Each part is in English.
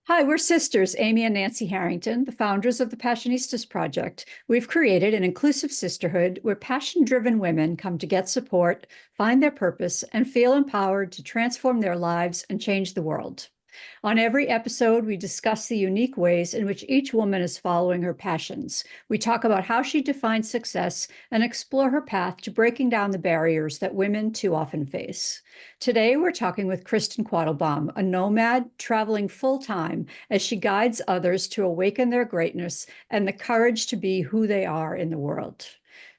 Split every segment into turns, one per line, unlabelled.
Hi, we're sisters, Amy and Nancy Harrington, the founders of the Passionistas Project. We've created an inclusive sisterhood where passion-driven women come to get support, find their purpose, and feel empowered to transform their lives and change the world. On every episode, we discuss the unique ways in which each woman is following her passions. We talk about how she defines success and explore her path to breaking down the barriers that women too often face. Today, we're talking with Kristin Quattlebaum, a nomad traveling full-time as she guides others to awaken their greatness and the courage to be who they are in the world.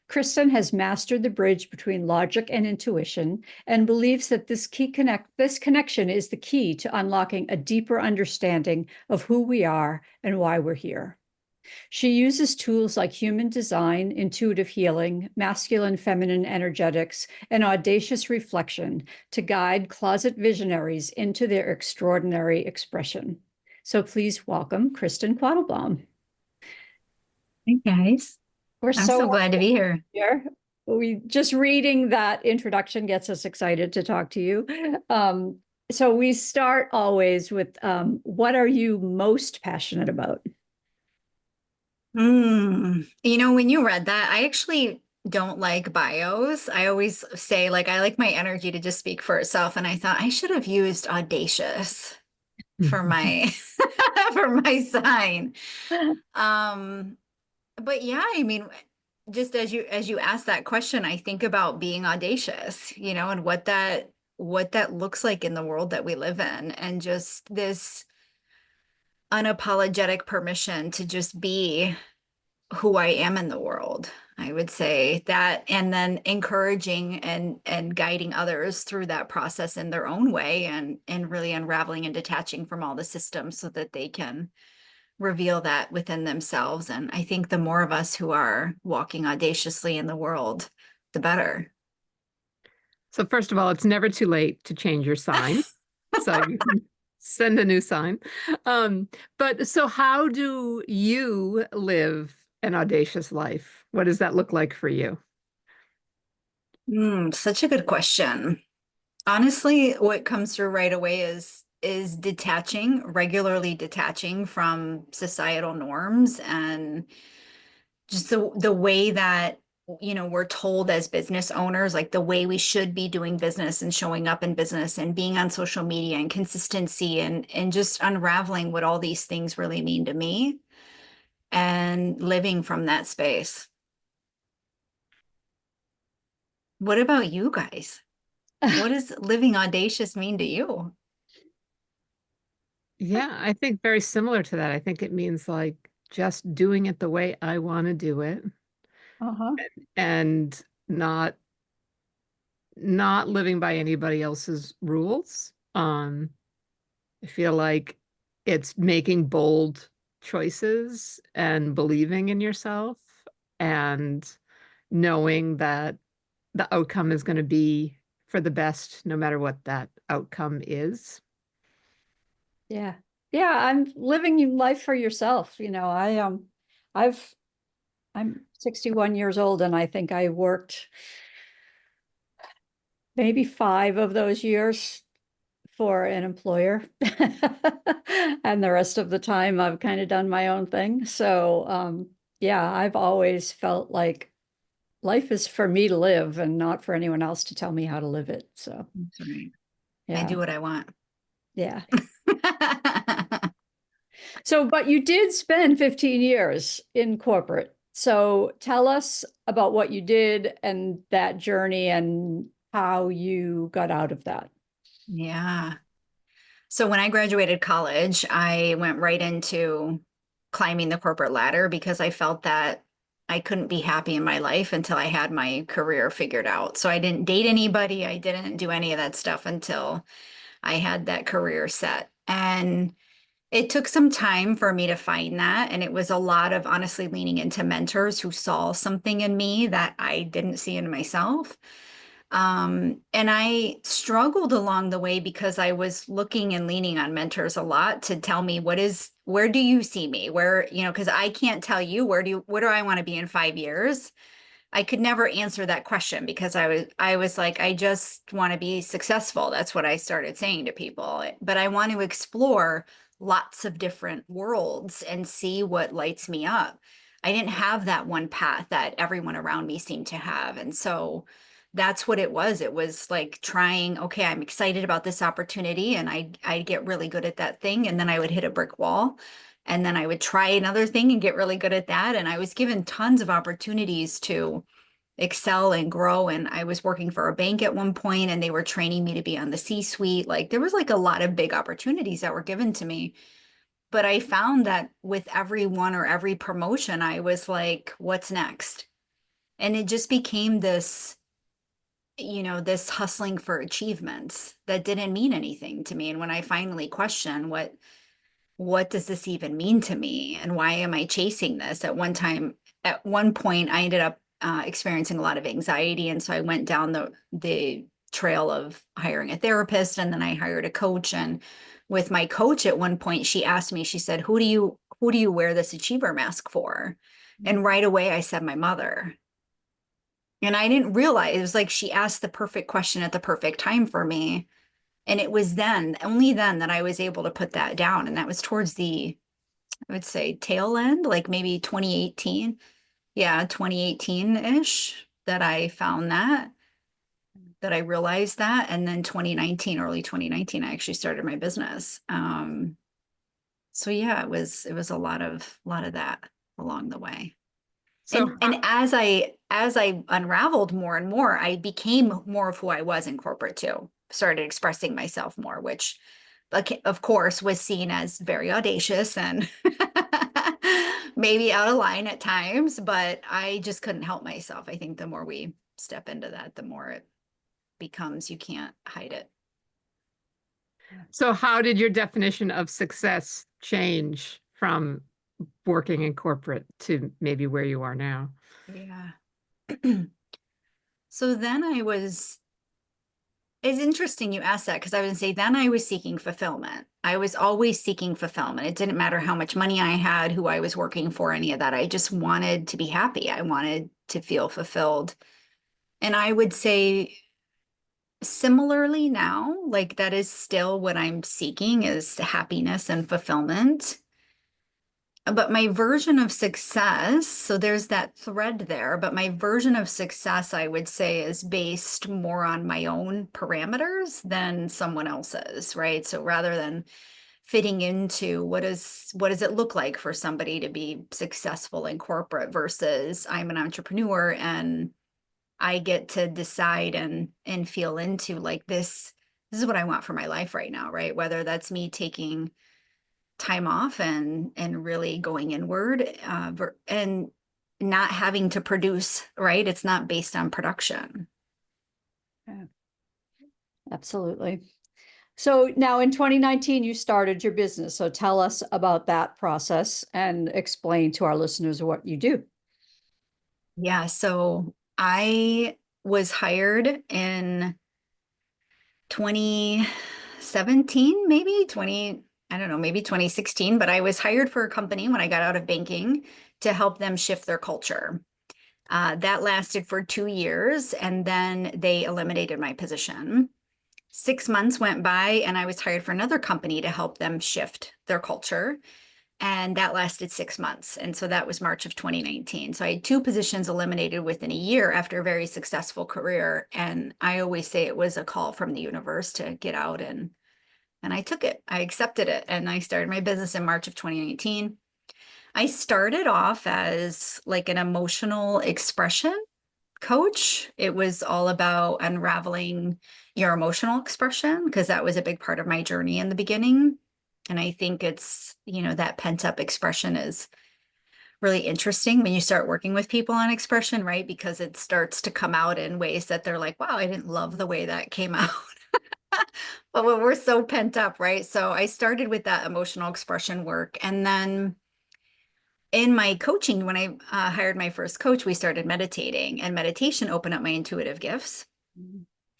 Kristin has mastered the bridge between logic and intuition and believes that this connection is the key to unlocking a deeper understanding of who we are and why we're here. She uses tools like human design, intuitive healing, masculine feminine energetics, and audacious reflection to guide closet visionaries into their extraordinary expression. So please welcome Kristin Quattlebaum.
Hey guys,
We're
I'm
so
so glad to be here.
here. We just reading that introduction gets us excited to talk to you. So we start always with what are you most passionate about?
When you read that, I actually don't like bios. I always say, like, I like my energy to just speak for itself. And I thought I should have used audacious for my for my sign. Um, but yeah, I mean, just as you ask that question, I think about being audacious, and what that looks like in the world that we live in, and just this unapologetic permission to just be who I am in the world. I would say that, and then encouraging and guiding others through that process in their own way, and really unraveling and detaching from all the systems so that they can reveal that within themselves. And I think the more of us who are walking audaciously in the world, the better.
So first of all, it's never too late to change your sign. So you can send a new sign. But so how do you live an audacious life? What does that look like for you?
Such a good question. Honestly, what comes through right away is regularly detaching from societal norms, and just the way that we're told as business owners, like the way we should be doing business and showing up in business and being on social media and consistency, and just unraveling what all these things really mean to me and living from that space. What about you guys? What does living audacious mean to you?
Yeah, I think very similar to that. I think it means like just doing it the way I want to do it
Uh-huh.
and not living by anybody else's rules. I feel like it's making bold choices and believing in yourself and knowing that the outcome is going to be for the best, no matter what that outcome is.
Yeah. Yeah, I'm living life for yourself. I've I'm 61 years old and I think I worked maybe 5 of those years for an employer. And the rest of the time I've kind of done my own thing. So yeah, I've always felt like life is for me to live and not for anyone else to tell me how to live it. So
That's right. I
yeah,
do what I want.
yeah. So, but you did spend 15 years in corporate. So tell us about what you did and that journey and how you got out of that.
Yeah. So when I graduated college, I went right into climbing the corporate ladder because I felt that I couldn't be happy in my life until I had my career figured out. So I didn't date anybody. I didn't do any of that stuff until I had that career set. And it took some time for me to find that. And it was a lot of honestly leaning into mentors who saw something in me that I didn't see in myself. And I struggled along the way because I was looking and leaning on mentors a lot to tell me where do you see me? Because I can't tell you where do I want to be in 5 years? I could never answer that question because I was like, I just want to be successful. That's what I started saying to people. But I want to explore lots of different worlds and see what lights me up. I didn't have that one path that everyone around me seemed to have. And so that's what it was. It was like trying, okay, I'm excited about this opportunity, and I get really good at that thing. And then I would hit a brick wall. And then I would try another thing and get really good at that. And I was given tons of opportunities to excel and grow. And I was working for a bank at one point, and they were training me to be on the C-suite. Like there was like a lot of big opportunities that were given to me. But I found that with every one or every promotion, I was like, what's next? And it just became this, this hustling for achievements that didn't mean anything to me. And when I finally questioned what does this even mean to me? And why am I chasing this? At one point, I ended up experiencing a lot of anxiety. And so I went down the trail of hiring a therapist, and then I hired a coach. And with my coach at one point, she asked me, she said, who do you wear this achiever mask for? And right away I said, my mother. And I didn't realize, it was like she asked the perfect question at the perfect time for me. And it was then, only then, that I was able to put that down. And that was towards the, I would say, tail end, like maybe 2018. Yeah, 2018-ish, that I found that I realized that. And then 2019, early 2019, I actually started my business. So yeah, it was a lot of that along the way.
So,
And as I unraveled more and more, I became more of who I was in corporate too. Started expressing myself more, which of course was seen as very audacious and maybe out of line at times, but I just couldn't help myself. I think the more we step into that, the more it becomes, you can't hide it.
so how did your definition of success change from working in corporate to maybe where you are now?
Yeah. So then it's interesting you asked that, because I would say then I was seeking fulfillment. I was always seeking fulfillment. It didn't matter how much money I had, who I was working for, any of that. I just wanted to be happy. I wanted to feel fulfilled. And I would say similarly now, like that is still what I'm seeking, is happiness and fulfillment. But my version of success, so there's that thread there, but my version of success, I would say, is based more on my own parameters than someone else's, right? So rather than fitting into what does it look like for somebody to be successful in corporate versus I'm an entrepreneur and I get to decide and feel into like this is what I want for my life right now, right? Whether that's me taking time off and really going inward, and not having to produce, right? It's not based on production.
Yeah, absolutely. So now in 2019, you started your business. So tell us about that process and explain to our listeners what you do.
Yeah, so I was hired in 2017, maybe 20, I don't know, maybe 2016, but I was hired for a company when I got out of banking to help them shift their culture. That lasted for 2 years, and then they eliminated my position. 6 months went by, and I was hired for another company to help them shift their culture. And that lasted 6 months. And so that was March of 2019. So I had two positions eliminated within a year after a very successful career. And I always say it was a call from the universe to get out, and I took it. I accepted it, and I started my business in March of 2019. I started off as like an emotional expression coach. It was all about unraveling your emotional expression, because that was a big part of my journey in the beginning. And I think it's, that pent up expression is really interesting when you start working with people on expression, right? Because it starts to come out in ways that they're like, wow, I didn't love the way that came out. But we're so pent up, right? So I started with that emotional expression work. And then in my coaching, when I hired my first coach, we started meditating, and meditation opened up my intuitive gifts.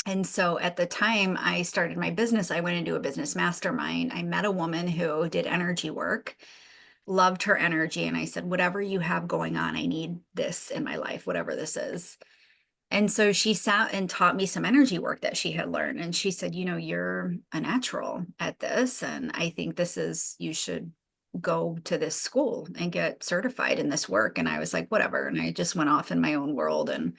And so at the time I started my business, I went into a business mastermind. I met a woman who did energy work, loved her energy. And I said, whatever you have going on, I need this in my life, whatever this is. And so she sat and taught me some energy work that she had learned. And she said, you're a natural at this. And I think you should go to this school and get certified in this work. And I was like, whatever. And I just went off in my own world and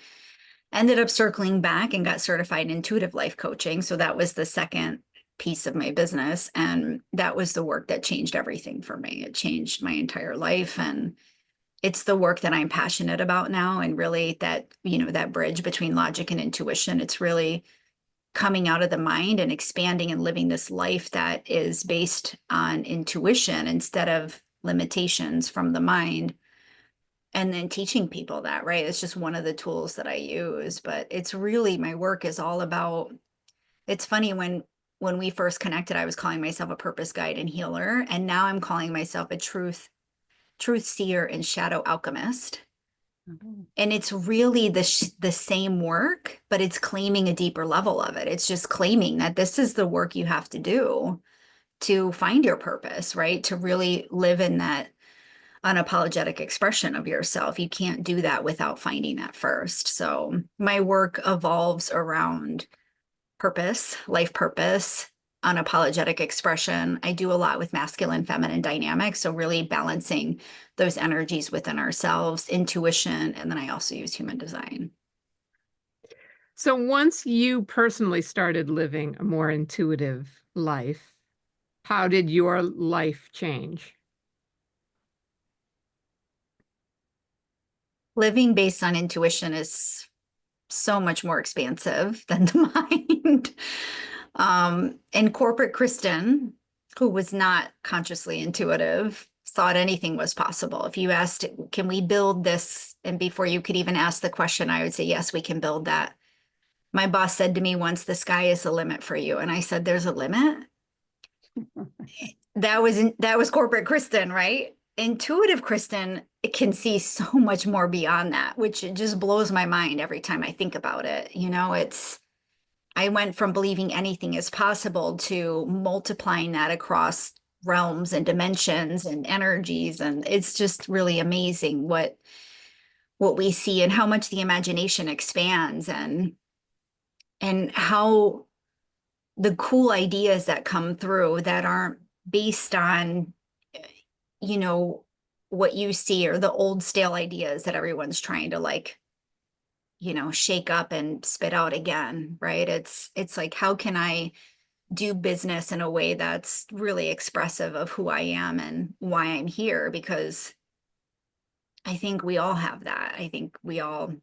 ended up circling back and got certified in intuitive life coaching. So that was the second piece of my business. And that was the work that changed everything for me. It changed my entire life. And it's the work that I'm passionate about now. And really that bridge between logic and intuition, it's really coming out of the mind and expanding and living this life that is based on intuition instead of limitations from the mind. And then teaching people that, right? It's just one of the tools that I use, but it's really, my work is all about, it's funny when we first connected, I was calling myself a purpose guide and healer. And now I'm calling myself a truth seer and shadow alchemist. And it's really the same work, but it's claiming a deeper level of it. It's just claiming that this is the work you have to do to find your purpose, right? To really live in that unapologetic expression of yourself. You can't do that without finding that first. So my work evolves around purpose, life purpose, unapologetic expression. I do a lot with masculine, feminine dynamics. So really balancing those energies within ourselves, intuition, and then I also use human design.
So once you personally started living a more intuitive life, how did your life change?
Living based on intuition is so much more expansive than the mind. And corporate Kristin, who was not consciously intuitive, thought anything was possible. If you asked, can we build this? And before you could even ask the question, I would say, yes, we can build that. My boss said to me once, the sky is the limit for you. And I said, there's a limit. That was corporate Kristin, right? Intuitive Kristin can see so much more beyond that, which just blows my mind every time I think about it. I went from believing anything is possible to multiplying that across realms and dimensions and energies. And it's just really amazing what we see and how much the imagination expands and how the cool ideas that come through that aren't based on, what you see or the old stale ideas that everyone's trying to shake up and spit out again, right? It's like, how can I do business in a way that's really expressive of who I am and why I'm here? Because I think we all have that. I think we all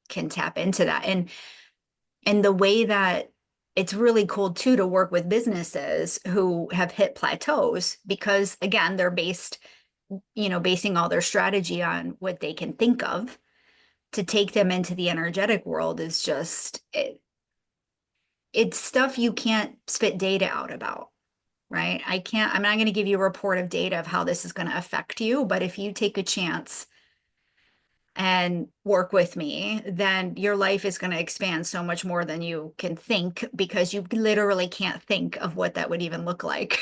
can tap into that. And the way that it's really cool too to work with businesses who have hit plateaus because again, they're basing all their strategy on what they can think of. To take them into the energetic world is just it's stuff you can't spit data out about, right? I'm not going to give you a report of data of how this is going to affect you, but if you take a chance and work with me, then your life is going to expand so much more than you can think because you literally can't think of what that would even look like.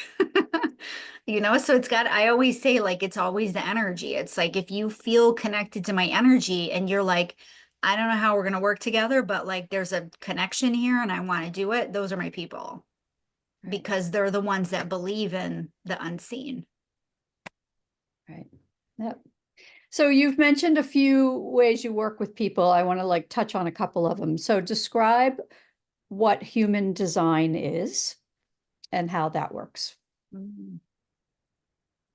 So I always say, like, it's always the energy. It's like, if you feel connected to my energy and you're like, I don't know how we're going to work together, but like, there's a connection here and I want to do it. Those are my people because they're the ones that believe in the unseen.
Right. Yep. So you've mentioned a few ways you work with people. I want to touch on a couple of them. So describe what human design is and how that works.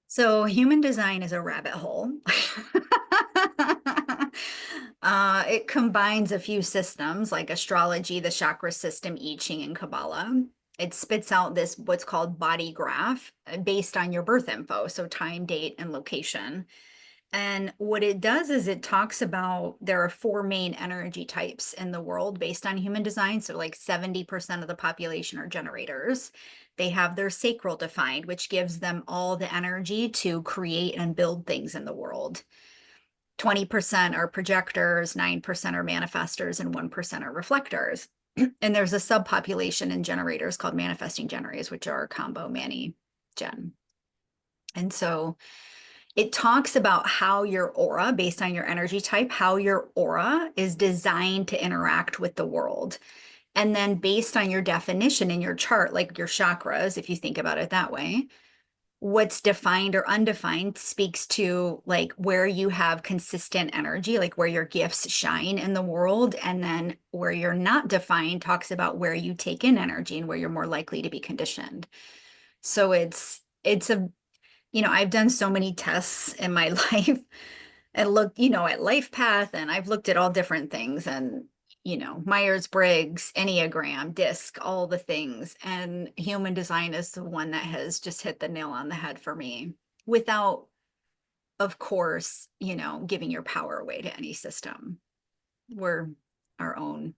So human design is a rabbit hole. It combines a few systems like astrology, the chakra system, I Ching, and Kabbalah. It spits out this what's called body graph based on your birth info, so time, date, and location. And what it does is it talks about there are 4 main energy types in the world based on human design. So like 70% of the population are generators. They have their sacral defined, which gives them all the energy to create and build things in the world. 20% are projectors, 9% are manifestors, and 1% are reflectors. And there's a subpopulation in generators called manifesting generators, which are combo Manny Gen. And so it talks about how your aura, based on your energy type, how your aura is designed to interact with the world. And then based on your definition in your chart, like your chakras, if you think about it that way, what's defined or undefined speaks to like where you have consistent energy, like where your gifts shine in the world. And then where you're not defined talks about where you take in energy and where you're more likely to be conditioned. So it's a, I've done so many tests in my life and looked, at life path, and I've looked at all different things, and Myers-Briggs, Enneagram, DISC, all the things. And human design is the one that has just hit the nail on the head for me, without, of course, giving your power away to any system. We're our own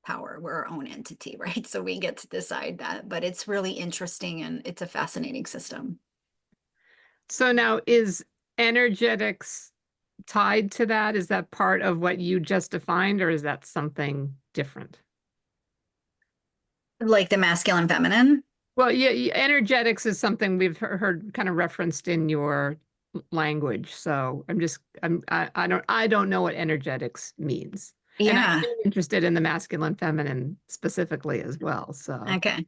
power. We're our own entity, right? So we get to decide that, but it's really interesting and it's a fascinating system.
So now, is energetics tied to that? Is that part of what you just defined, or is that something different?
Like the masculine, feminine?
Well, yeah, energetics is something we've heard kind of referenced in your language. So I don't know what energetics means. And I
Yeah.
am interested in the masculine, feminine specifically as well. So
Okay.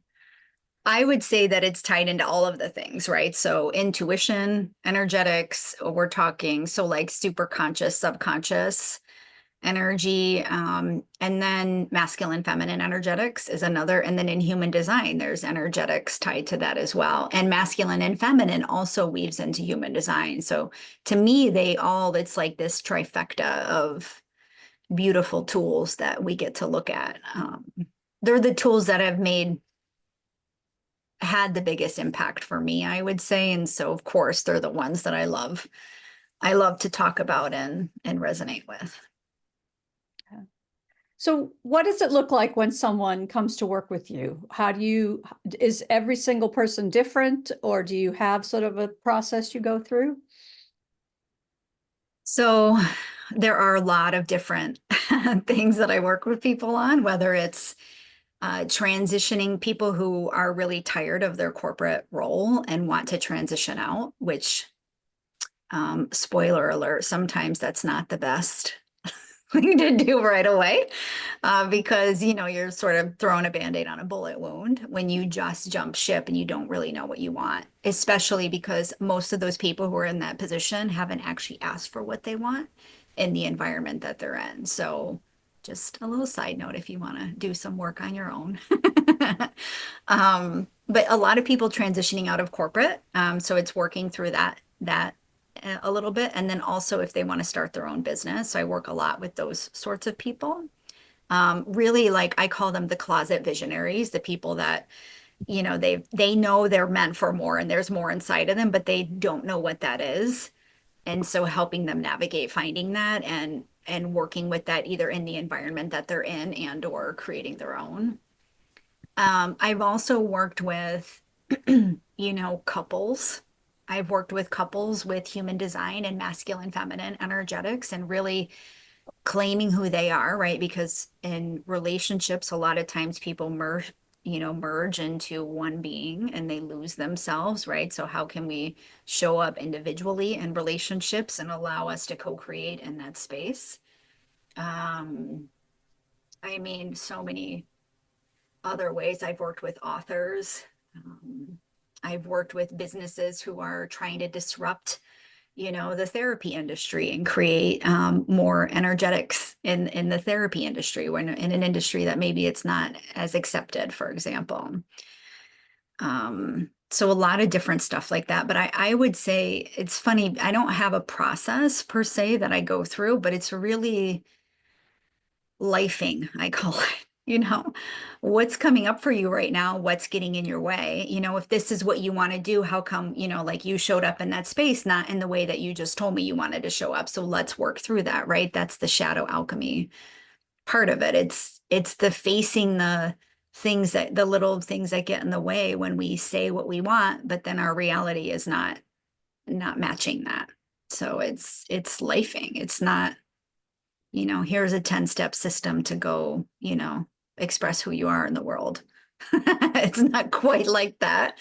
I would say that it's tied into all of the things, right? So intuition, energetics, we're talking, so like super conscious, subconscious energy, and then masculine, feminine energetics is another. And then in human design, there's energetics tied to that as well. And masculine and feminine also weaves into human design. So to me, it's like this trifecta of beautiful tools that we get to look at. They're the tools that have had the biggest impact for me, I would say. And so, of course, they're the ones that I love to talk about and resonate with.
So what does it look like when someone comes to work with you? Is every single person different, or do you have sort of a process you go through?
So there are a lot of different things that I work with people on, whether it's transitioning people who are really tired of their corporate role and want to transition out, which, spoiler alert, sometimes that's not the best thing to do right away, because, you're sort of throwing a Band-Aid on a bullet wound when you just jump ship and you don't really know what you want, especially because most of those people who are in that position haven't actually asked for what they want in the environment that they're in. So just a little side note if you want to do some work on your own. But a lot of people transitioning out of corporate, so it's working through that a little bit. And then also if they want to start their own business. So I work a lot with those sorts of people. Really, like I call them the closet visionaries, the people that, they know they're meant for more and there's more inside of them, but they don't know what that is. And so helping them navigate finding that and working with that either in the environment that they're in and or creating their own. I've also worked with, couples. I've worked with couples with human design and masculine, feminine energetics and really claiming who they are, right? Because in relationships, a lot of times people merge into one being and they lose themselves, right? So how can we show up individually in relationships and allow us to co-create in that space? So many other ways. I've worked with authors. I've worked with businesses who are trying to disrupt, the therapy industry and create more energetics in the therapy industry, when in an industry that maybe it's not as accepted, for example. So a lot of different stuff like that. But I would say it's funny. I don't have a process per se that I go through, but it's really lifing, I call it. What's coming up for you right now? What's getting in your way? If this is what you want to do, how come, like you showed up in that space, not in the way that you just told me you wanted to show up. So let's work through that, right? That's the shadow alchemy part of it. It's the facing the little things that get in the way when we say what we want, but then our reality is not matching that. So it's lifing. It's not, here's a 10-step system to go, express who you are in the world. It's not quite like that,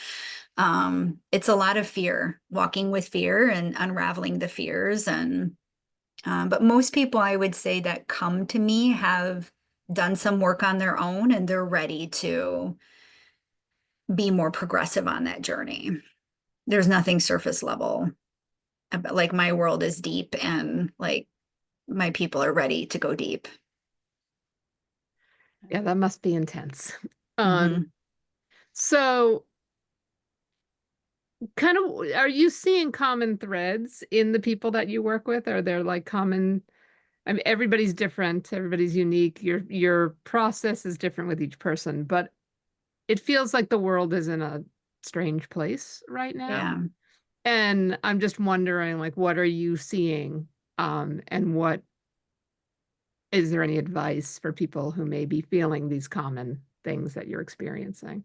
It's a lot of fear, walking with fear and unraveling the fears. And but most people, I would say, that come to me have done some work on their own, and they're ready to be more progressive on that journey. There's nothing surface level. Like, my world is deep, and like my people are ready to go deep.
Yeah, that must be intense.
Mhm.
So kind of, are you seeing common threads in the people that you work with? Are there like common, I mean, everybody's different, everybody's unique. Your process is different with each person, but it feels like the world is in a strange place right now.
Yeah.
And I'm just wondering, like, what are you seeing? And what is there any advice for people who may be feeling these common things that you're experiencing?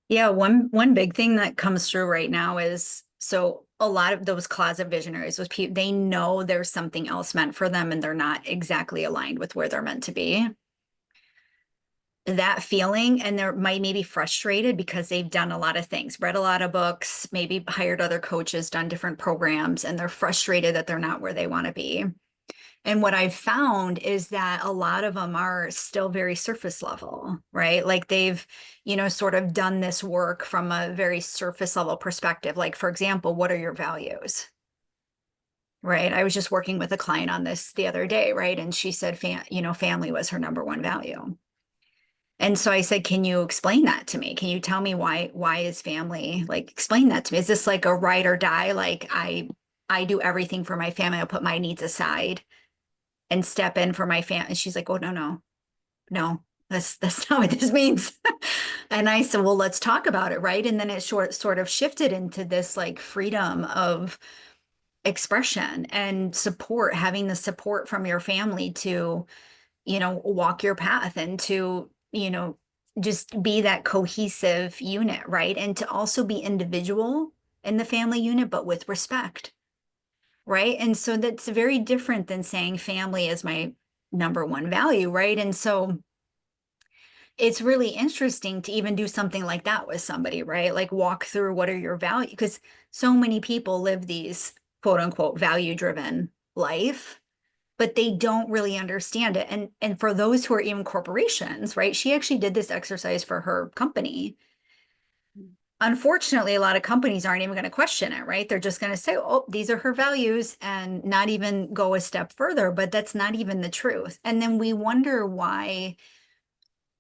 Yeah, one big thing that comes through right now is, so a lot of those closet visionaries, those people, they know there's something else meant for them, and they're not exactly aligned with where they're meant to be. That feeling, and they're maybe frustrated because they've done a lot of things, read a lot of books, maybe hired other coaches, done different programs, and they're frustrated that they're not where they want to be. And what I've found is that a lot of them are still very surface level, right? Like, they've, sort of done this work from a very surface level perspective. Like, for example, what are your values? Right. I was just working with a client on this the other day, right? And she said, family was her number one value. And so I said, can you explain that to me? Can you tell me why is family, like, explain that to me? Is this like a ride or die? Like, I do everything for my family. I'll put my needs aside and step in for my family. And she's like, oh, no, that's not what this means. And I said, well, let's talk about it. Right. And then it sort of shifted into this like freedom of expression and support, having the support from your family to, walk your path, and to, just be that cohesive unit. Right. And to also be individual in the family unit, but with respect. Right. And so that's very different than saying family is my number one value. Right. And so it's really interesting to even do something like that with somebody, right? Like, walk through what are your values, because so many people live these quote unquote value driven life, but they don't really understand it. And for those who are even corporations, right? She actually did this exercise for her company. Unfortunately, a lot of companies aren't even going to question it, right? They're just going to say, oh, these are her values, and not even go a step further. But that's not even the truth. And then we wonder why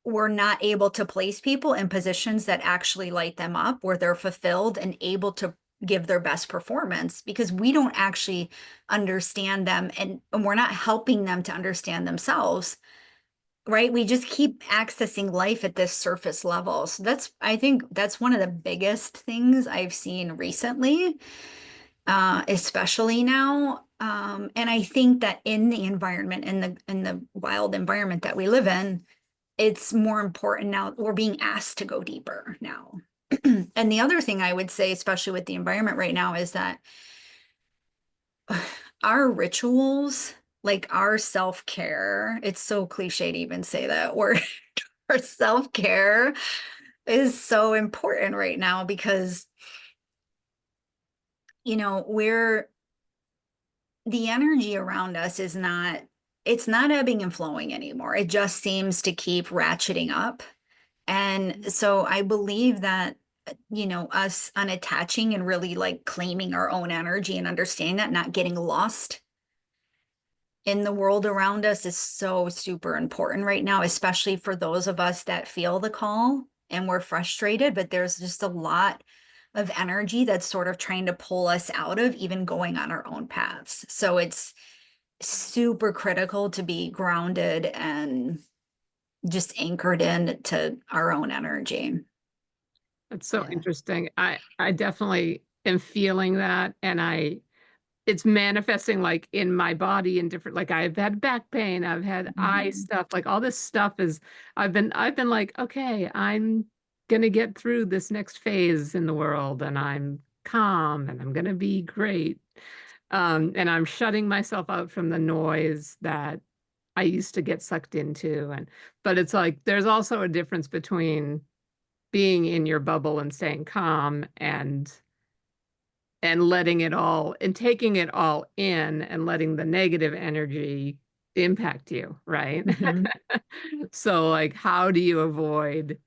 we're not able to place people in positions that actually light them up, where they're fulfilled and able to give their best performance, because we don't actually understand them, and we're not helping them to understand themselves. Right. We just keep accessing life at this surface level. So I think that's one of the biggest things I've seen recently, especially now. And I think that in the environment, in the wild environment that we live in, it's more important now. We're being asked to go deeper now. And the other thing I would say, especially with the environment right now, is that our rituals, like our self-care, it's so cliche to even say that word, our self-care is so important right now, because, the energy around us it's not ebbing and flowing anymore. It just seems to keep ratcheting up. And so I believe that, us unattaching and really like claiming our own energy and understanding that, not getting lost in the world around us, is so super important right now, especially for those of us that feel the call and we're frustrated, but there's just a lot of energy that's sort of trying to pull us out of even going on our own paths. So it's super critical to be grounded and just anchored in to our own energy.
That's so
Yeah.
interesting. I definitely am feeling that, and it's manifesting like in my body in different, like I've had back pain, I've had eye stuff, like all this stuff is I've been like, okay, I'm gonna get through this next phase in the world, and I'm calm, and I'm gonna be great. And I'm shutting myself out from the noise that I used to get sucked into. But it's like there's also a difference between being in your bubble and staying calm and letting it all and taking it all in and letting the negative energy impact you, right?
Mhm.
So like, how do you avoid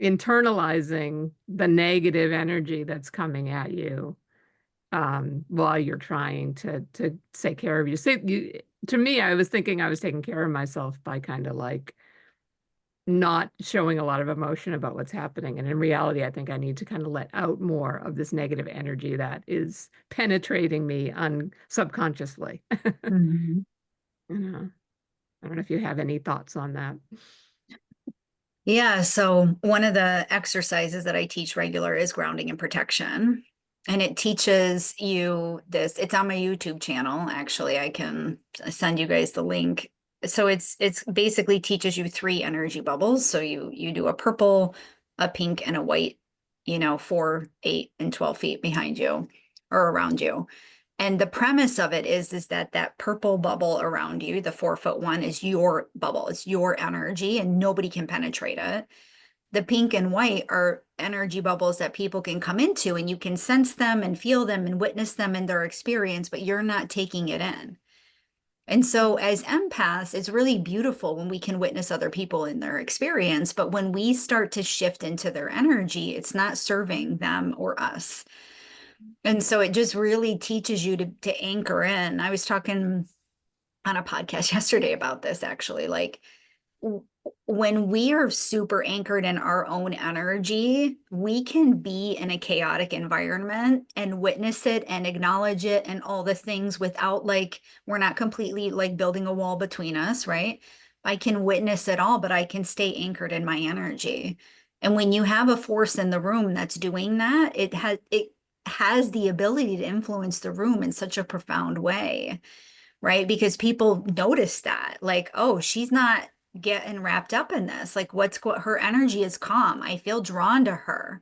internalizing the negative energy that's coming at you while you're trying to take care of you? To me, I was thinking I was taking care of myself by kind of like not showing a lot of emotion about what's happening. And in reality, I think I need to kind of let out more of this negative energy that is penetrating me subconsciously.
Mhm.
Yeah. I don't know if you have any thoughts on that.
Yeah, so one of the exercises that I teach regular is grounding and protection. And it teaches you this. It's on my YouTube channel, actually. I can send you guys the link. So it's basically teaches you three energy bubbles. So you do a purple, a pink, and a white, 4, 8, and 12 feet behind you or around you. And the premise of it is that that purple bubble around you, the 4-foot one, is your bubble. It's your energy and nobody can penetrate it. The pink and white are energy bubbles that people can come into and you can sense them and feel them and witness them in their experience, but you're not taking it in. And so as empaths, it's really beautiful when we can witness other people in their experience, but when we start to shift into their energy, it's not serving them or us. And so it just really teaches you to anchor in. I was talking on a podcast yesterday about this actually. Like when we are super anchored in our own energy, we can be in a chaotic environment and witness it and acknowledge it and all the things without like, we're not completely like building a wall between us, right? I can witness it all, but I can stay anchored in my energy. And when you have a force in the room that's doing that, it has the ability to influence the room in such a profound way, right? Because people notice that, like, oh, she's not getting wrapped up in this. Like, her energy is calm. I feel drawn to her,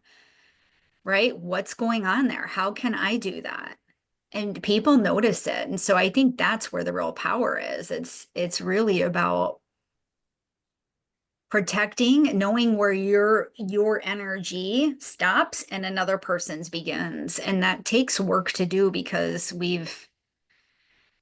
right? What's going on there? How can I do that? And people notice it. And so I think that's where the real power is. It's really about protecting, knowing where your energy stops and another person's begins. And that takes work to do because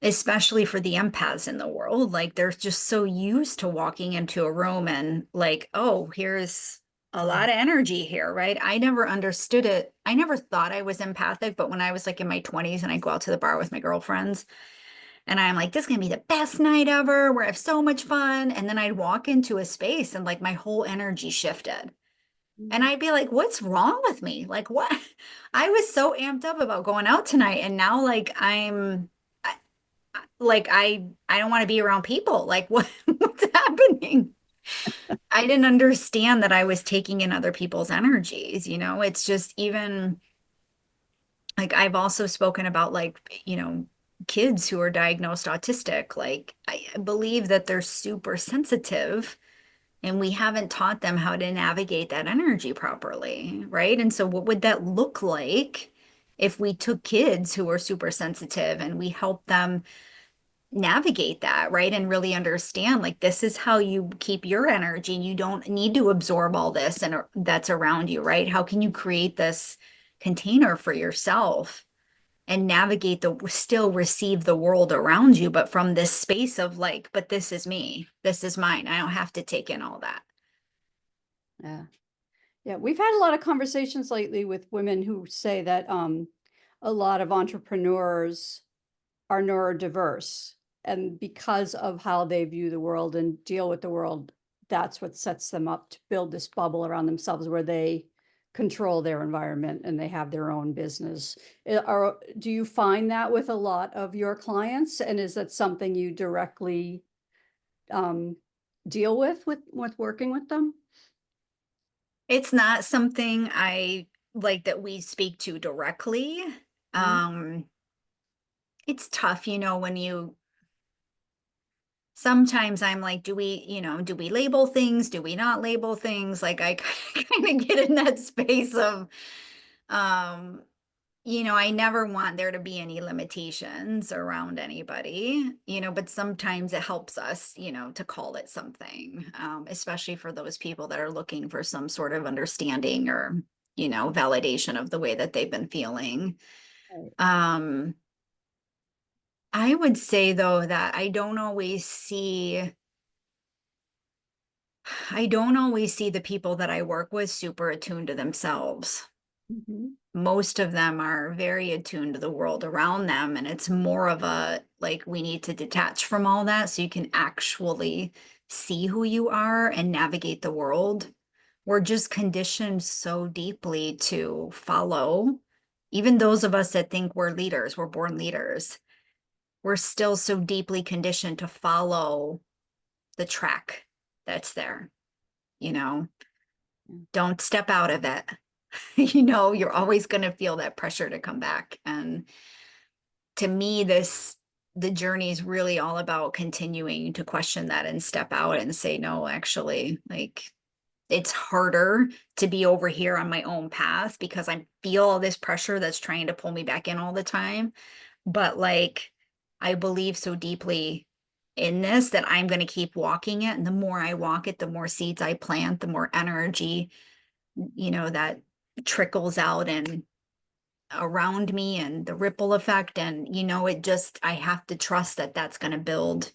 especially for the empaths in the world, like they're just so used to walking into a room and like, oh, here's a lot of energy here, right? I never understood it. I never thought I was empathic, but when I was like in my 20s and I go out to the bar with my girlfriends and I'm like, this is gonna be the best night ever. We're have so much fun. And then I'd walk into a space and like my whole energy shifted. And I'd be like, what's wrong with me? Like, what? I was so amped up about going out tonight. And now, like, I don't want to be around people. Like, what's happening? I didn't understand that I was taking in other people's energies. It's just even like I've also spoken about like, kids who are diagnosed autistic. Like, I believe that they're super sensitive and we haven't taught them how to navigate that energy properly, right? And so what would that look like if we took kids who are super sensitive and we help them navigate that, right? And really understand like this is how you keep your energy. You don't need to absorb all this and that's around you, right? How can you create this container for yourself and navigate still receive the world around you, but from this space of like, but this is me, this is mine. I don't have to take in all that.
Yeah. Yeah, we've had a lot of conversations lately with women who say that a lot of entrepreneurs are neurodiverse. And because of how they view the world and deal with the world, that's what sets them up to build this bubble around themselves where they control their environment and they have their own business. Do you find that with a lot of your clients? And is that something you directly deal with working with them?
It's not something I like that we speak to directly. Um, it's tough, when sometimes I'm like, do we label things? Do we not label things? Like I kind of get in that space of, um, I never want there to be any limitations around anybody, but sometimes it helps us, to call it something, especially for those people that are looking for some sort of understanding or, validation of the way that they've been feeling.
Right.
I would say though that I don't always see the people that I work with super attuned to themselves.
Mhm.
Most of them are very attuned to the world around them, and it's more of a like we need to detach from all that so you can actually see who you are and navigate the world. We're just conditioned so deeply to follow. Even those of us that think we're leaders, we're born leaders, we're still so deeply conditioned to follow the track that's there, you know don't step out of it. You're always going to feel that pressure to come back. And to me, the journey is really all about continuing to question that and step out and say, no, actually, like it's harder to be over here on my own path because I feel all this pressure that's trying to pull me back in all the time. But like, I believe so deeply in this that I'm going to keep walking it. And the more I walk it, the more seeds I plant, the more energy, that trickles out and around me and the ripple effect. And, I have to trust that that's going to build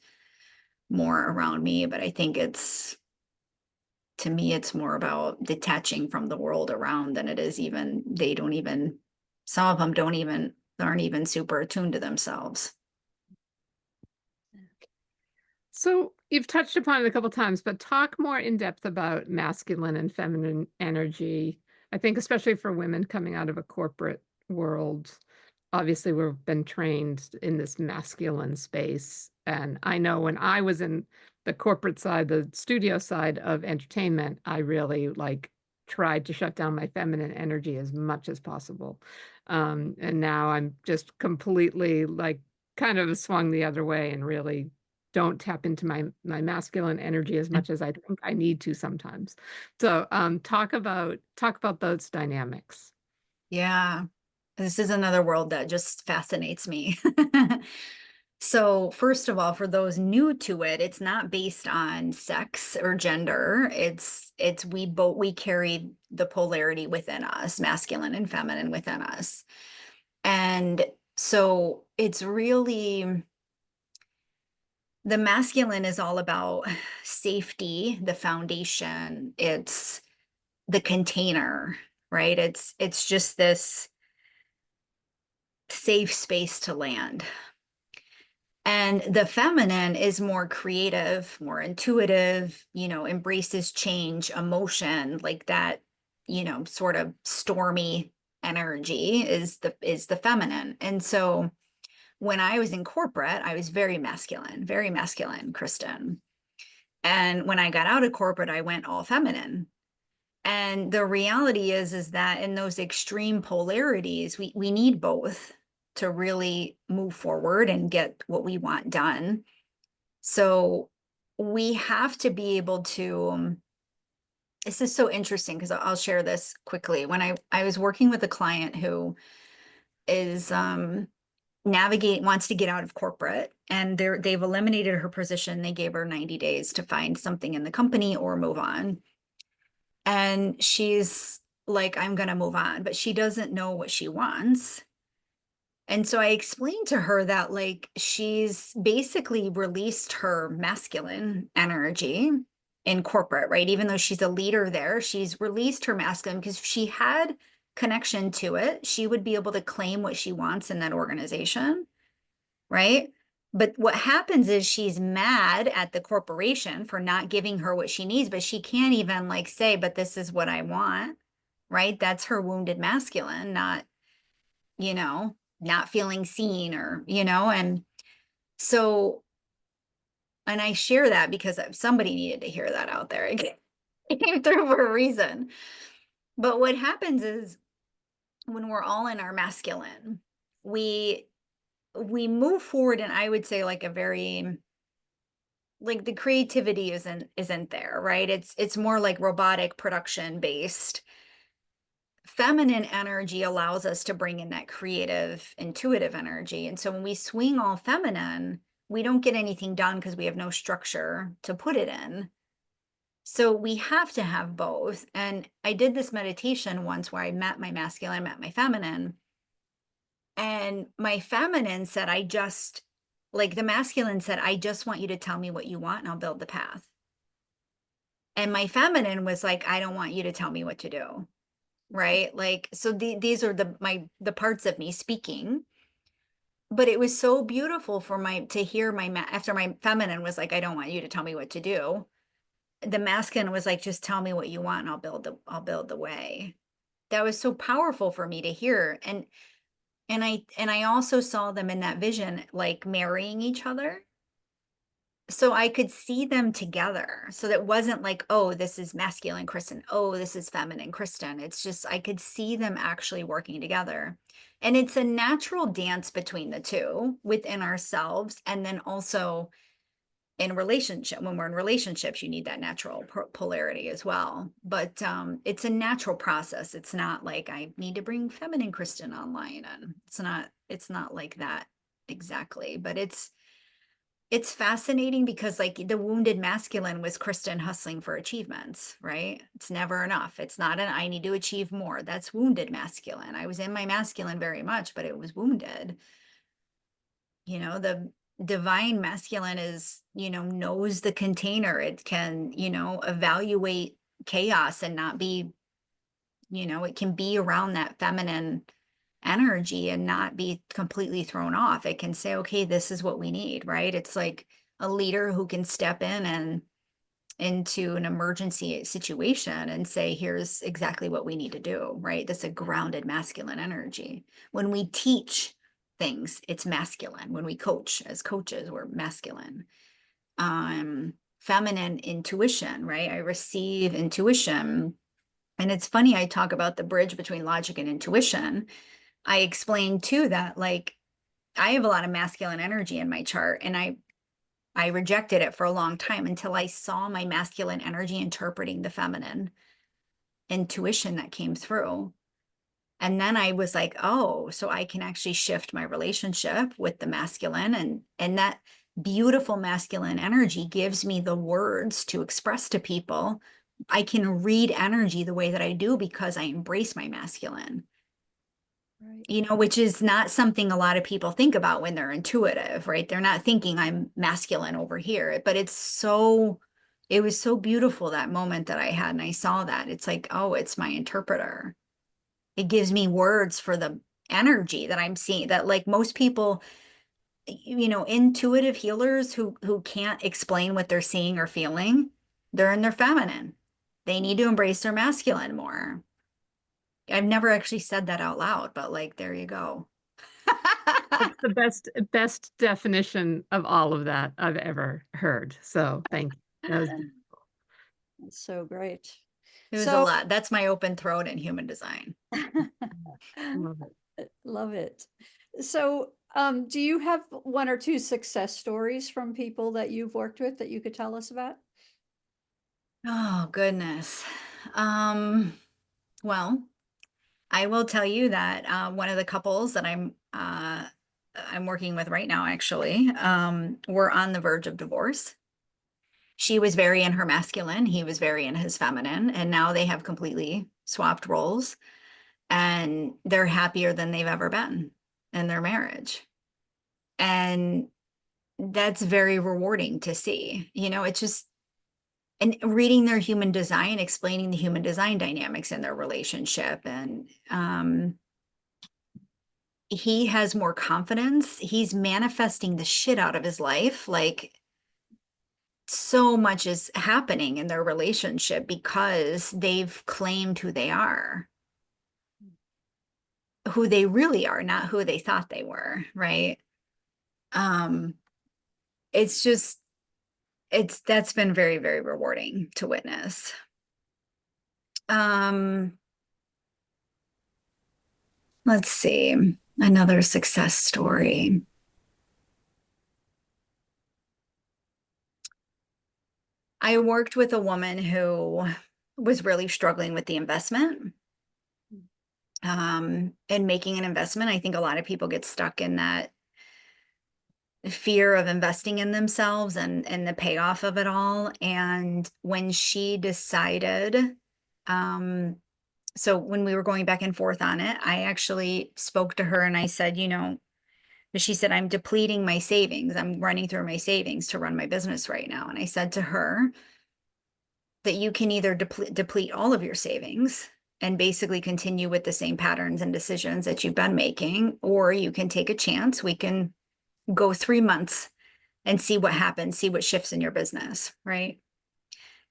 more around me. But I think to me, it's more about detaching from the world around than it is some of them aren't even super attuned to themselves.
So you've touched upon it a couple times, but talk more in depth about masculine and feminine energy. I think especially for women coming out of a corporate world, obviously we've been trained in this masculine space. And I know when I was in the corporate side, the studio side of entertainment, I really tried to shut down my feminine energy as much as possible. And now I'm just completely kind of swung the other way and really don't tap into my masculine energy as much as I think I need to sometimes. So talk about those dynamics.
Yeah, this is another world that just fascinates me. So, first of all, for those new to it, it's not based on sex or gender. It's we carry the polarity within us, masculine and feminine within us. And so it's really the masculine is all about safety, the foundation, it's the container, right? It's just this safe space to land. And the feminine is more creative, more intuitive, embraces change, emotion, like that, sort of stormy energy is the feminine. And so when I was in corporate, I was very masculine, Kristin. And when I got out of corporate, I went all feminine. And the reality is that in those extreme polarities, we need both to really move forward and get what we want done. So we have to be able to, this is so interesting because I'll share this quickly. When I was working with a client who is wants to get out of corporate, and they've eliminated her position. They gave her 90 days to find something in the company or move on. And she's like, I'm going to move on, but she doesn't know what she wants. And so I explained to her that she's basically released her masculine energy in corporate, right? Even though she's a leader there, she's released her masculine because if she had connection to it, she would be able to claim what she wants in that organization, right? But what happens is she's mad at the corporation for not giving her what she needs, but she can't even say, but this is what I want, right? That's her wounded masculine, not feeling seen and so, and I share that because somebody needed to hear that out there. It came through for a reason. But what happens is when we're all in our masculine, we move forward, and I would say a very the creativity isn't there, right? It's more like robotic production based feminine energy allows us to bring in that creative, intuitive energy. And so when we swing all feminine, we don't get anything done because we have no structure to put it in. So we have to have both. And I did this meditation once where I met my masculine, met my feminine. And my feminine said, the masculine said, I just want you to tell me what you want and I'll build the path. And my feminine was like, I don't want you to tell me what to do. Right. Like, so these are the parts of me speaking. But it was so beautiful to hear after my feminine was like, I don't want you to tell me what to do. The masculine was like, just tell me what you want and I'll build the way. That was so powerful for me to hear. And I also saw them in that vision, like marrying each other. So I could see them together. So that wasn't like, oh, this is masculine Kristin. Oh, this is feminine Kristin. It's just, I could see them actually working together. And it's a natural dance between the two within ourselves. And then also in relationship, when we're in relationships, you need that natural polarity as well. But it's a natural process. It's not like I need to bring feminine Kristin online. And it's not like that exactly, but it's fascinating because like the wounded masculine was Kristin hustling for achievements, right? It's never enough. It's not I need to achieve more. That's wounded masculine. I was in my masculine very much, but it was wounded. The divine masculine is, knows the container. It can, evaluate chaos and not be, it can be around that feminine energy and not be completely thrown off. It can say, okay, this is what we need, right? It's like a leader who can step in and into an emergency situation and say, here's exactly what we need to do, right? That's a grounded masculine energy. When we teach things, it's masculine. When we coach as coaches, we're masculine. Feminine intuition, right? I receive intuition. And it's funny, I talk about the bridge between logic and intuition. I explained too that like I have a lot of masculine energy in my chart and I rejected it for a long time until I saw my masculine energy interpreting the feminine intuition that came through. And then I was like, oh, so I can actually shift my relationship with the masculine and that beautiful masculine energy gives me the words to express to people. I can read energy the way that I do because I embrace my masculine.
Right.
Which is not something a lot of people think about when they're intuitive, right? They're not thinking I'm masculine over here, but it was so beautiful that moment that I had. And I saw that it's like, oh, it's my interpreter. It gives me words for the energy that I'm seeing that like most people, intuitive healers who can't explain what they're seeing or feeling, they're in their feminine. They need to embrace their masculine more. I've never actually said that out loud, but like, there you go.
It's the best definition of all of that I've ever heard. So thank you. That was
That's so great.
It was a
So
lot. That's my open throat in human design.
love it.
love it. So do you have one or two success stories from people that you've worked with that you could tell us about?
Oh, goodness. Well, I will tell you that one of the couples that I'm working with right now, actually, we're on the verge of divorce. She was very in her masculine, he was very in his feminine, and now they have completely swapped roles and they're happier than they've ever been in their marriage. And that's very rewarding to see. It's just, and reading their human design, explaining the human design dynamics in their relationship. And he has more confidence. He's manifesting the shit out of his life. Like so much is happening in their relationship because they've claimed who they really are, not who they thought they were. Right. Um, it's just, that's been very, very rewarding to witness. Let's see, another success story. I worked with a woman who was really struggling with the investment. and making an investment. I think a lot of people get stuck in that fear of investing in themselves and the payoff of it all. And when she decided, so when we were going back and forth on it, I actually spoke to her and I said, you know, she said, I'm depleting my savings. I'm running through my savings to run my business right now. And I said to her that you can either deplete all of your savings and basically continue with the same patterns and decisions that you've been making, or you can take a chance. We can go 3 months and see what happens, see what shifts in your business, right?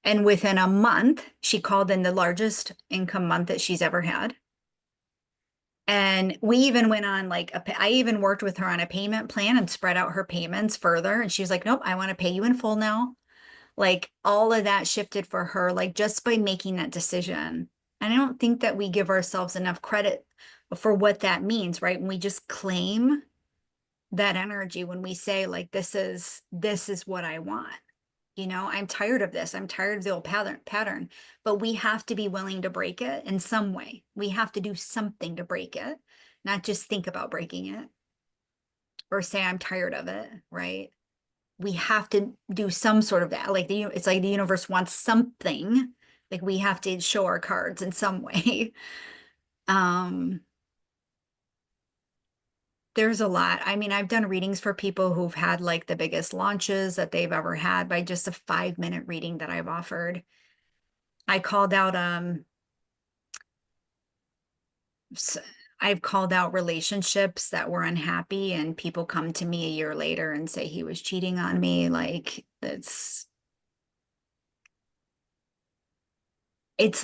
And within a month, she called in the largest income month that she's ever had. And we even went on like, I even worked with her on a payment plan and spread out her payments further. And she was like, nope, I want to pay you in full now. Like all of that shifted for her, like just by making that decision. And I don't think that we give ourselves enough credit for what that means, right? When we just claim that energy, when we say like, this is what I want. You know, I'm tired of this. I'm tired of the old pattern, but we have to be willing to break it in some way. We have to do something to break it, not just think about breaking it or say, I'm tired of it, right? We have to do some sort of that. Like it's like the universe wants something. Like we have to show our cards in some way. There's a lot. I mean, I've done readings for people who've had like the biggest launches that they've ever had by just a 5-minute reading that I've offered. I called out, I've called out relationships that were unhappy, and people come to me a year later and say he was cheating on me. Like it's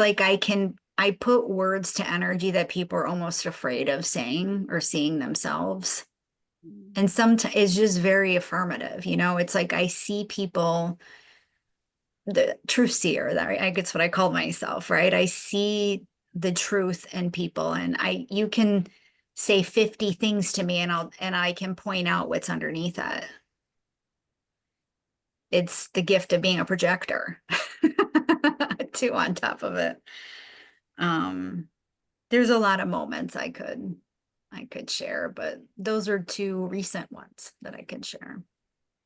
like I put words to energy that people are almost afraid of saying or seeing themselves. And sometimes it's just very affirmative, you know, it's like I see people, the truth seer, that I guess what I call myself, right? I see the truth in people, and you can say 50 things to me and I can point out what's underneath it. It's the gift of being a projector too, on top of it. There's a lot of moments I could share, but those are 2 recent ones that I could share.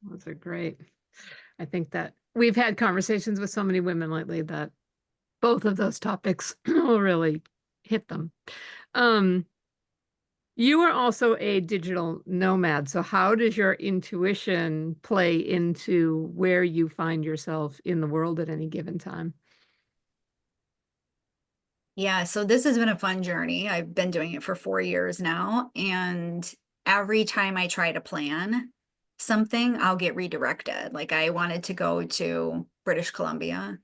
Those are great. I think that we've had conversations with so many women lately that both of those topics will really hit them. You are also a digital nomad. So how does your intuition play into where you find yourself in the world at any given time?
Yeah, so this has been a fun journey. I've been doing it for 4 years now, and every time I try to plan something, I'll get redirected. Like I wanted to go to British Columbia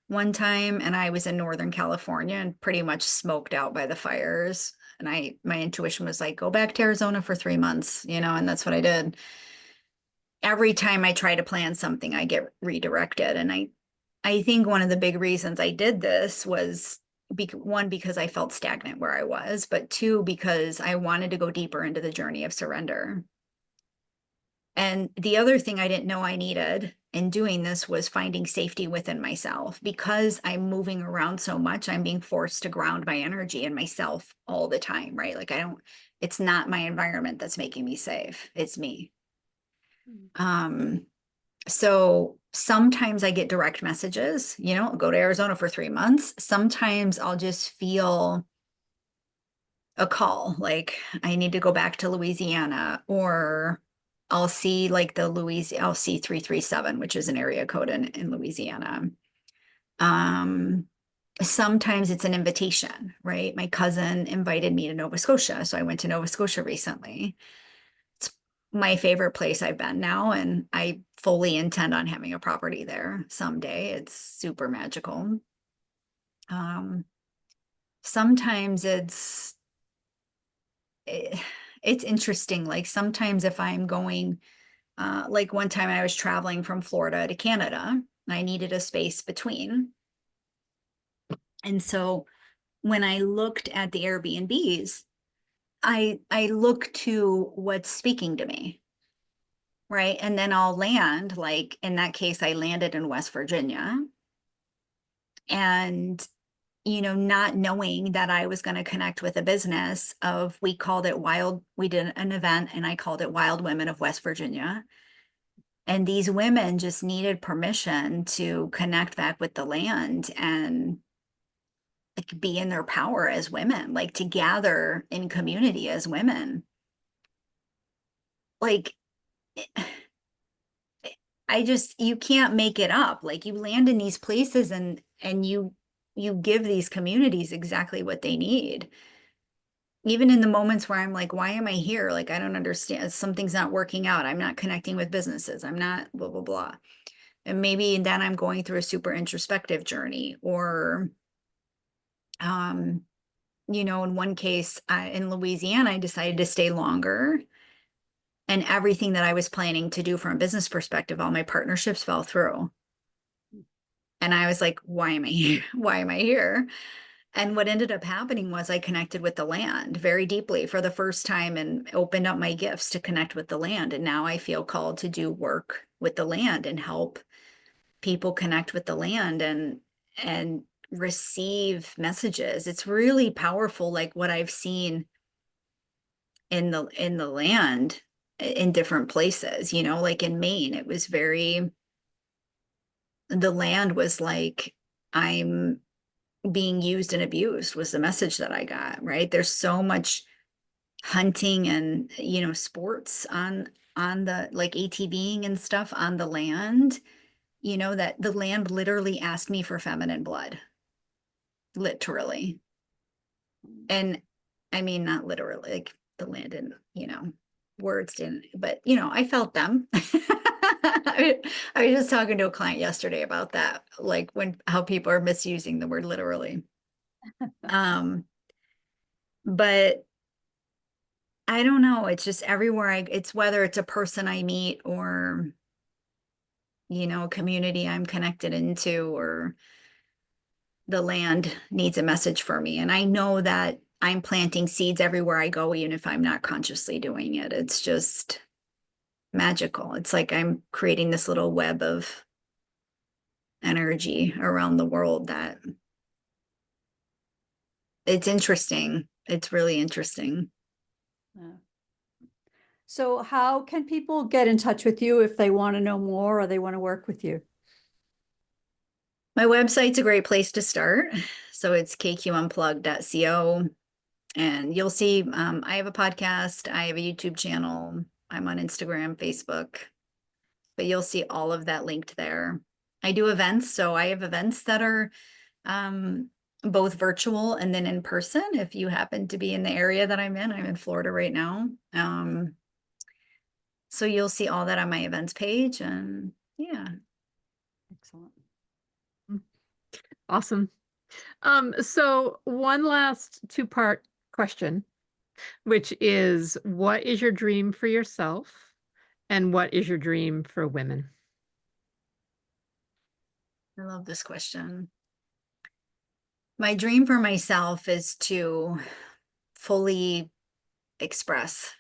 one time, and I was in Northern California and pretty much smoked out by the fires. And my intuition was like, go back to Arizona for 3 months, you know, and that's what I did. Every time I try to plan something, I get redirected. And I think one of the big reasons I did this was one, because I felt stagnant where I was, but 2, because I wanted to go deeper into the journey of surrender. And the other thing I didn't know I needed in doing this was finding safety within myself. Because I'm moving around so much, I'm being forced to ground my energy in myself all the time, right? Like it's not my environment that's making me safe. It's me. So sometimes I get direct messages, you know, I'll go to Arizona for 3 months. Sometimes I'll just feel a call, like I need to go back to Louisiana, or I'll see like I'll see 337, which is an area code in Louisiana. Sometimes it's an invitation, right? My cousin invited me to Nova Scotia, so I went to Nova Scotia recently. It's my favorite place I've been now, and I fully intend on having a property there someday. It's super magical. Sometimes it's interesting. Like sometimes if I'm going, like one time I was traveling from Florida to Canada, and I needed a space between. And so when I looked at the Airbnbs, I look to what's speaking to me, right? And then I'll land, like in that case, I landed in West Virginia. And not knowing that I was going to connect with a business we called it Wild, we did an event and I called it Wild Women of West Virginia. And these women just needed permission to connect back with the land and like be in their power as women, like to gather in community as women. Like, you can't make it up. Like you land in these places and you give these communities exactly what they need. Even in the moments where I'm like, why am I here? Like, I don't understand. Something's not working out. I'm not connecting with businesses. I'm not blah, blah, blah. And maybe then I'm going through a super introspective journey or, in one case in Louisiana, I decided to stay longer. And everything that I was planning to do from a business perspective, all my partnerships fell through. And I was like, why am I here? Why am I here? And what ended up happening was I connected with the land very deeply for the first time and opened up my gifts to connect with the land. And now I feel called to do work with the land and help people connect with the land and receive messages. It's really powerful, like what I've seen in the land in different places, like in Maine, it was the land was like, I'm being used and abused was the message that I got, right? There's so much hunting and, sports on the like ATVing and stuff on the land, that the land literally asked me for feminine blood, literally. And I mean, not literally, like the land didn't, words didn't, but I felt them. I was just talking to a client yesterday about that, like how people are misusing the word literally. But I don't know. It's just everywhere it's whether it's a person I meet or, a community I'm connected into or the land needs a message for me. And I know that I'm planting seeds everywhere I go, even if I'm not consciously doing it. It's just magical. It's like I'm creating this little web of energy around the world that it's interesting. It's really interesting.
Yeah. So how can people get in touch with you if they want to know more or they want to work with you?
My website's a great place to start. So it's kqunplugged.co. And you'll see I have a podcast. I have a YouTube channel. I'm on Instagram, Facebook. But you'll see all of that linked there. I do events. So I have events that are both virtual and then in person. If you happen to be in the area that I'm in Florida right now. So you'll see all that on my events page. And yeah.
Excellent.
Awesome. So one last two-part question, which is, what is your dream for yourself? And what is your dream for women?
I love this question. My dream for myself is to fully express,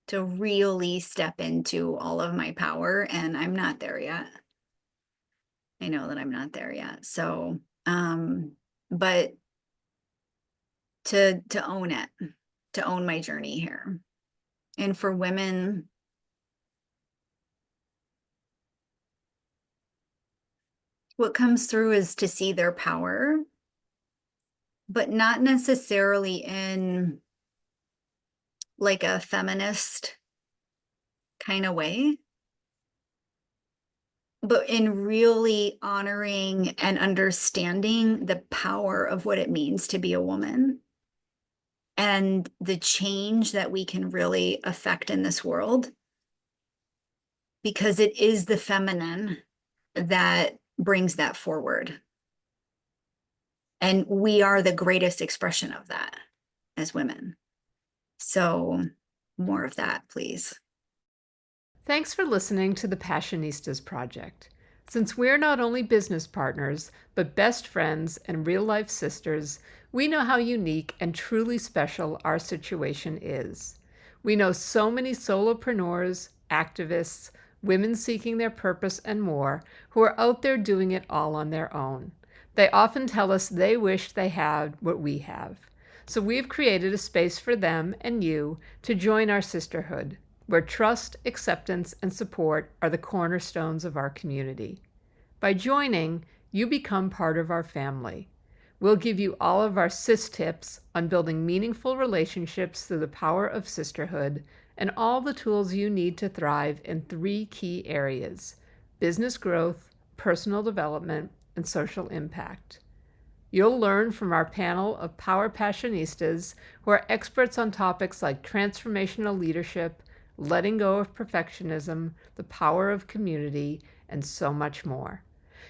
to really step into all of my power. And I'm not there yet. I know that I'm not there yet. So, but to own it, to own my journey here. And for women, what comes through is to see their power, but not necessarily in like a feminist kind of way, but in really honoring and understanding the power of what it means to be a woman and the change that we can really affect in this world, because it is the feminine that brings that forward. And we are the greatest expression of that as women. So more of that, please.
Thanks for listening to the Passionistas Project. Since we're not only business partners, but best friends and real-life sisters, we know how unique and truly special our situation is. We know so many solopreneurs, activists, women seeking their purpose, and more, who are out there doing it all on their own. They often tell us they wish they had what we have. So we've created a space for them and you to join our sisterhood, where trust, acceptance, and support are the cornerstones of our community. By joining, you become part of our family. We'll give you all of our sis tips on building meaningful relationships through the power of sisterhood and all the tools you need to thrive in 3 key areas: business growth, personal development, and social impact. You'll learn from our panel of Power Passionistas, who are experts on topics like transformational leadership, letting go of perfectionism, the power of community, and so much more.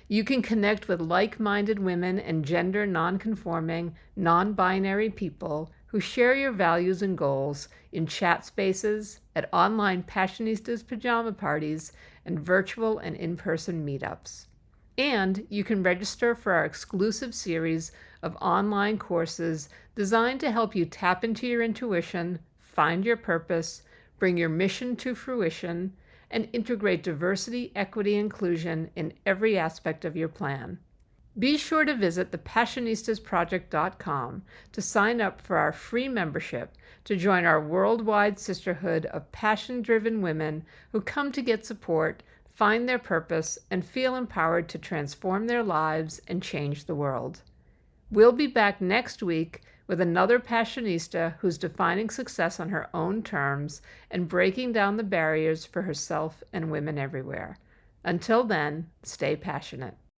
You can connect with like-minded women and gender non-conforming, non-binary people who share your values and goals in chat spaces, at online Passionistas pajama parties, and virtual and in-person meetups. And you can register for our exclusive series of online courses designed to help you tap into your intuition, find your purpose, bring your mission to fruition, and integrate diversity, equity, inclusion in every aspect of your plan. Be sure to visit thepassionistasproject.com to sign up for our free membership to join our worldwide sisterhood of passion-driven women who come to get support, find their purpose, and feel empowered to transform their lives and change the world. We'll be back next week with another Passionista who's defining success on her own terms and breaking down the barriers for herself and women everywhere. Until then, stay passionate.